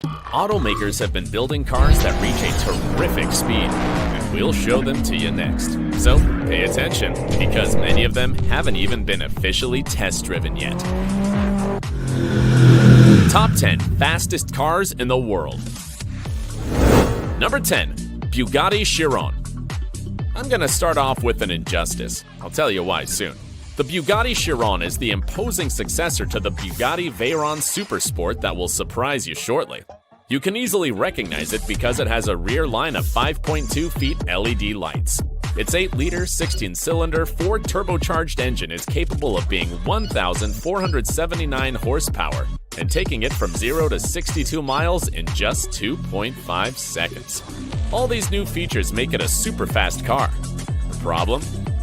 Automakers have been building cars that reach a terrific speed, and we'll show them to you next. So pay attention, because many of them haven't even been officially test-driven yet. Top 10 fastest cars in the world. Number 10. Bugatti Chiron. I'm gonna start off with an injustice. I'll tell you why soon. The Bugatti Chiron is the imposing successor to the Bugatti Veyron Super Sport that will surprise you shortly. You can easily recognize it because it has a rear line of 5.2 feet LED lights. Its 8-liter, 16-cylinder, Ford turbocharged engine is capable of being 1,479 horsepower and taking it from 0 to 62 miles in just 2.5 seconds. All these new features make it a super fast car. The problem?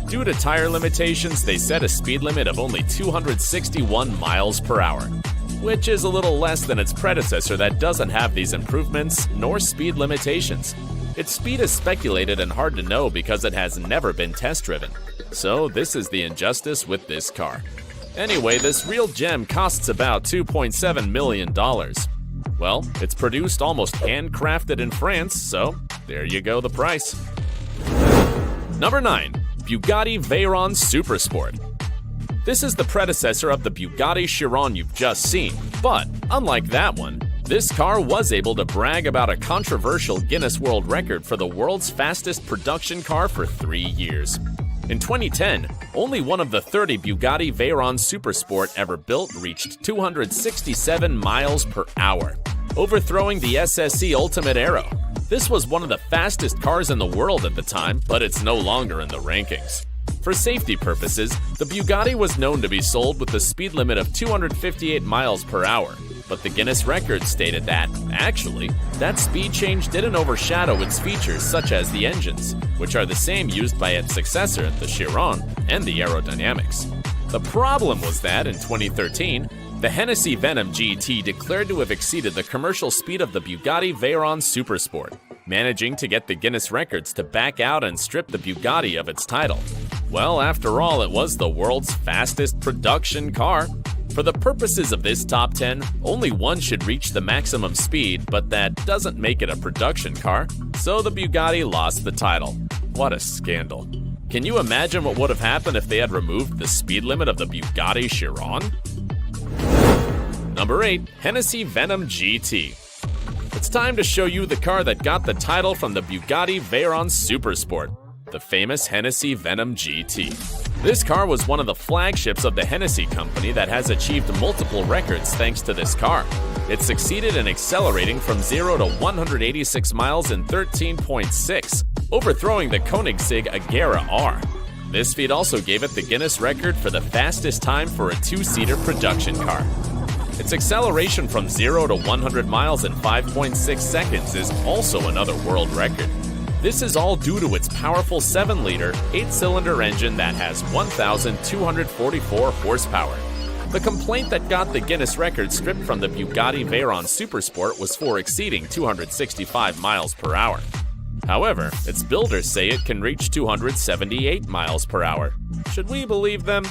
Due to tire limitations, they set a speed limit of only 261 miles per hour, which is a little less than its predecessor that doesn't have these improvements nor speed limitations. Its speed is speculated and hard to know because it has never been test-driven. So this is the injustice with this car. Anyway, this real gem costs about $2.7 million. Well, it's produced almost handcrafted in France, so there you go, the price. Number 9. Bugatti Veyron Super Sport. This is the predecessor of the Bugatti Chiron you've just seen, but unlike that one, this car was able to brag about a controversial Guinness World Record for the world's fastest production car for 3 years. In 2010, only one of the 30 Bugatti Veyron Super Sport ever built reached 267 miles per hour, overthrowing the SSC Ultimate Aero. This was one of the fastest cars in the world at the time, but it's no longer in the rankings. For safety purposes, the Bugatti was known to be sold with a speed limit of 258 miles per hour, but the Guinness record stated that, actually, that speed change didn't overshadow its features such as the engines, which are the same used by its successor, the Chiron, and the aerodynamics. The problem was that, in 2013, the Hennessy Venom GT declared to have exceeded the commercial speed of the Bugatti Veyron Super Sport, managing to get the Guinness records to back out and strip the Bugatti of its title. Well, after all, it was the world's fastest production car. For the purposes of this top 10, only one should reach the maximum speed, but that doesn't make it a production car, so the Bugatti lost the title. What a scandal. Can you imagine what would have happened if they had removed the speed limit of the Bugatti Chiron? Number 8. Hennessy Venom GT. It's time to show you the car that got the title from the Bugatti Veyron Super Sport, the famous Hennessy Venom GT. This car was one of the flagships of the Hennessy company that has achieved multiple records thanks to this car. It succeeded in accelerating from 0 to 186 miles in 13.6, overthrowing the Koenigsegg Agera R. This feat also gave it the Guinness record for the fastest time for a two-seater production car. Its acceleration from 0 to 100 miles in 5.6 seconds is also another world record. This is all due to its powerful 7-liter, 8-cylinder engine that has 1,244 horsepower. The complaint that got the Guinness record stripped from the Bugatti Veyron Super Sport was for exceeding 265 miles per hour. However, its builders say it can reach 278 miles per hour. Should we believe them?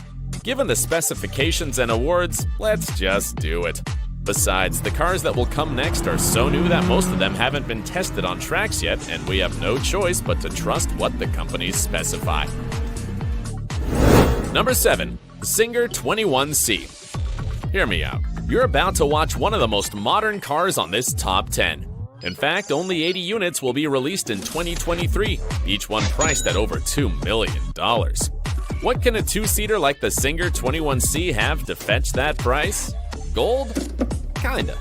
Given the specifications and awards, let's just do it. Besides, the cars that will come next are so new that most of them haven't been tested on tracks yet, and we have no choice but to trust what the companies specify. Number 7. Singer 21C. Hear me out. You're about to watch one of the most modern cars on this top 10. In fact, only 80 units will be released in 2023, each one priced at over $2 million. What can a two-seater like the Singer 21C have to fetch that price? Gold? Kinda.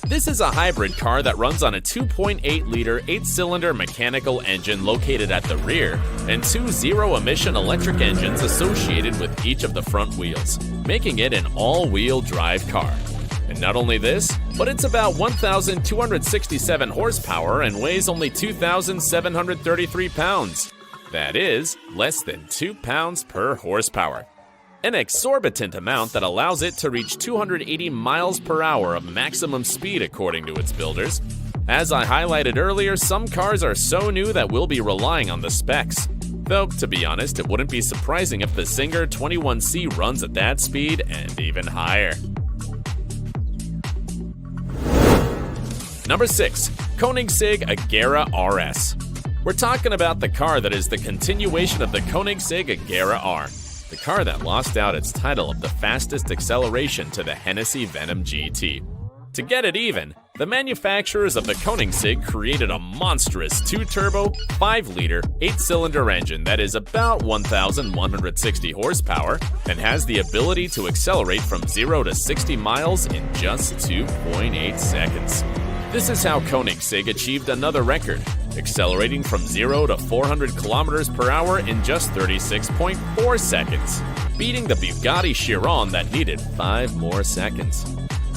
This is a hybrid car that runs on a 2.8-liter 8-cylinder mechanical engine located at the rear and two zero-emission electric engines associated with each of the front wheels, making it an all-wheel drive car. And not only this, but it's about 1,267 horsepower and weighs only 2,733 pounds. That is, less than 2 pounds per horsepower. An exorbitant amount that allows it to reach 280 miles per hour of maximum speed according to its builders. As I highlighted earlier, some cars are so new that we'll be relying on the specs. Though, to be honest, it wouldn't be surprising if the Singer 21C runs at that speed and even higher. Number 6. Koenigsegg Agera RS. We're talking about the car that is the continuation of the Koenigsegg Agera R, the car that lost out its title of the fastest acceleration to the Hennessy Venom GT. To get it even, the manufacturers of the Koenigsegg created a monstrous 2-turbo, 5-liter, 8-cylinder engine that is about 1,160 horsepower and has the ability to accelerate from 0 to 60 miles in just 2.8 seconds. This is how Koenigsegg achieved another record, accelerating from 0 to 400 kilometers per hour in just 36.4 seconds, beating the Bugatti Chiron that needed 5 more seconds.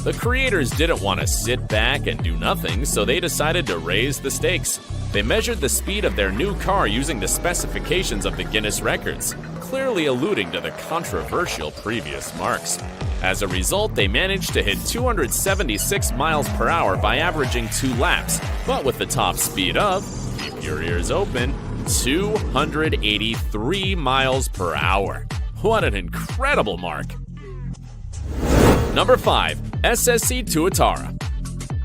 The creators didn't want to sit back and do nothing, so they decided to raise the stakes. They measured the speed of their new car using the specifications of the Guinness records, clearly alluding to the controversial previous marks. As a result, they managed to hit 276 miles per hour by averaging 2 laps, but with the top speed of, keep your ears open, 283 miles per hour. What an incredible mark! Number 5. SSC Tuatara.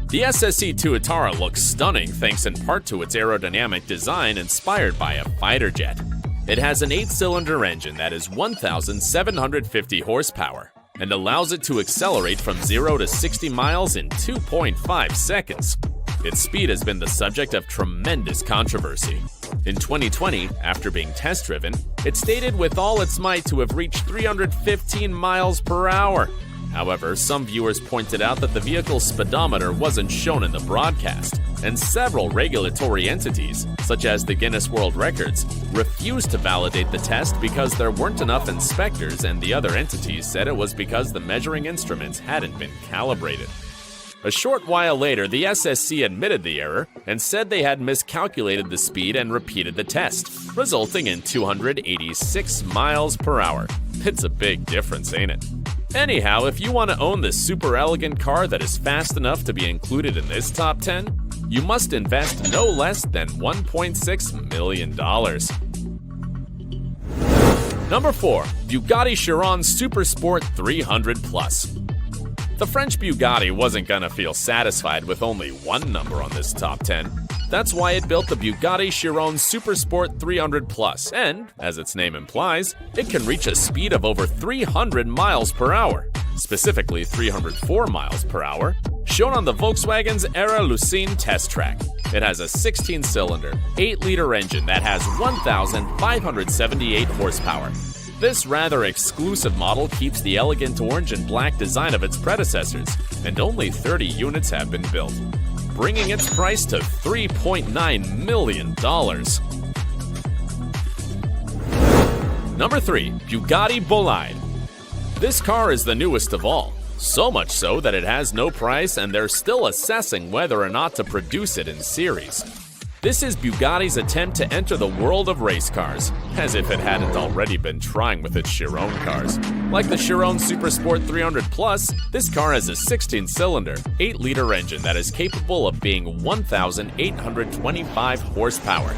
The SSC Tuatara looks stunning thanks in part to its aerodynamic design inspired by a fighter jet. It has an 8-cylinder engine that is 1,750 horsepower and allows it to accelerate from 0 to 60 miles in 2.5 seconds. Its speed has been the subject of tremendous controversy. In 2020, after being test-driven, it stated with all its might to have reached 315 miles per hour. However, some viewers pointed out that the vehicle's speedometer wasn't shown in the broadcast, and several regulatory entities, such as the Guinness World Records, refused to validate the test because there weren't enough inspectors, and the other entities said it was because the measuring instruments hadn't been calibrated. A short while later, the SSC admitted the error and said they had miscalculated the speed and repeated the test, resulting in 286 miles per hour. It's a big difference, ain't it? Anyhow, if you want to own this super elegant car that is fast enough to be included in this top 10, you must invest no less than $1.6 million. Number 4. Bugatti Chiron Super Sport 300 Plus. The French Bugatti wasn't gonna feel satisfied with only one number on this top 10. That's why it built the Bugatti Chiron Super Sport 300 Plus, and, as its name implies, it can reach a speed of over 300 miles per hour, specifically 304 miles per hour, shown on the Volkswagen's Era Lucene test track. It has a 16-cylinder, 8-liter engine that has 1,578 horsepower. This rather exclusive model keeps the elegant orange and black design of its predecessors, and only 30 units have been built, bringing its price to $3.9 million. Number 3. Bugatti Bolide. This car is the newest of all, so much so that it has no price and they're still assessing whether or not to produce it in series. This is Bugatti's attempt to enter the world of race cars, as if it hadn't already been trying with its Chiron cars. Like the Chiron Super Sport 300 Plus, this car has a 16-cylinder, 8-liter engine that is capable of being 1,825 horsepower.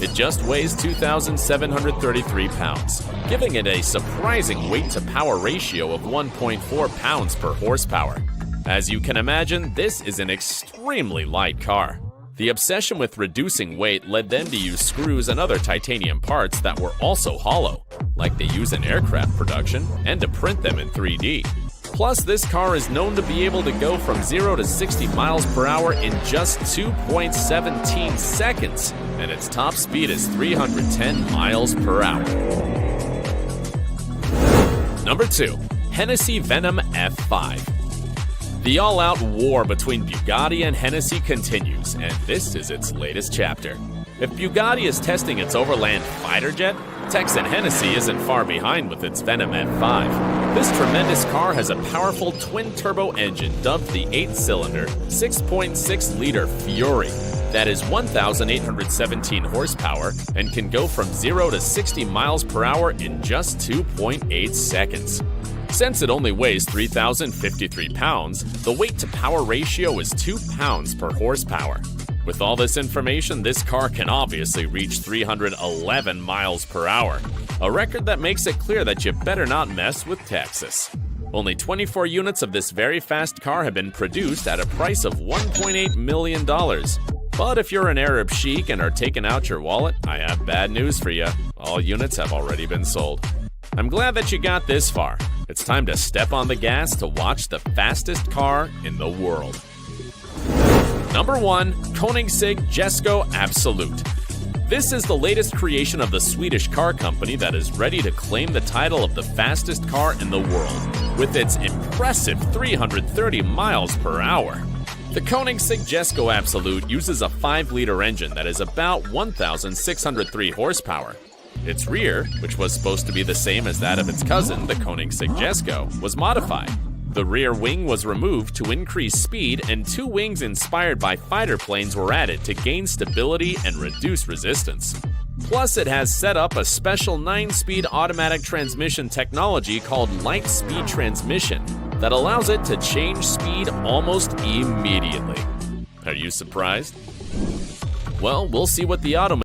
It just weighs 2,733 pounds, giving it a surprising weight-to-power ratio of 1.4 pounds per horsepower. As you can imagine, this is an extremely light car. The obsession with reducing weight led them to use screws and other titanium parts that were also hollow, like they use in aircraft production, and to print them in 3D. Plus, this car is known to be able to go from 0 to 60 miles per hour in just 2.17 seconds, and its top speed is 310 miles per hour. Number 2. Hennessy Venom F5. The all-out war between Bugatti and Hennessy continues, and this is its latest chapter. If Bugatti is testing its overland fighter jet, Texan Hennessy isn't far behind with its Venom F5. This tremendous car has a powerful twin-turbo engine dubbed the 8-cylinder, 6.6-liter Fury that is 1,817 horsepower and can go from 0 to 60 miles per hour in just 2.8 seconds. Since it only weighs 3,053 pounds, the weight-to-power ratio is 2 pounds per horsepower. With all this information, this car can obviously reach 311 miles per hour, a record that makes it clear that you better not mess with Texas. Only 24 units of this very fast car have been produced at a price of $1.8 million. But if you're an Arab sheik and are taking out your wallet, I have bad news for you. All units have already been sold. I'm glad that you got this far. It's time to step on the gas to watch the fastest car in the world. Number 1. Koenigsegg Jesko Absolut. This is the latest creation of the Swedish car company that is ready to claim the title of the fastest car in the world, with its impressive 330 miles per hour. The Koenigsegg Jesko Absolut uses a 5-liter engine that is about 1,603 horsepower. Its rear, which was supposed to be the same as that of its cousin, the Koenigsegg Jesko, was modified. The rear wing was removed to increase speed, and 2 wings inspired by fighter planes were added to gain stability and reduce resistance. Plus, it has set up a special 9-speed automatic transmission technology called light speed transmission that allows it to change speed almost immediately. Are you surprised? Well, we'll see what the automaker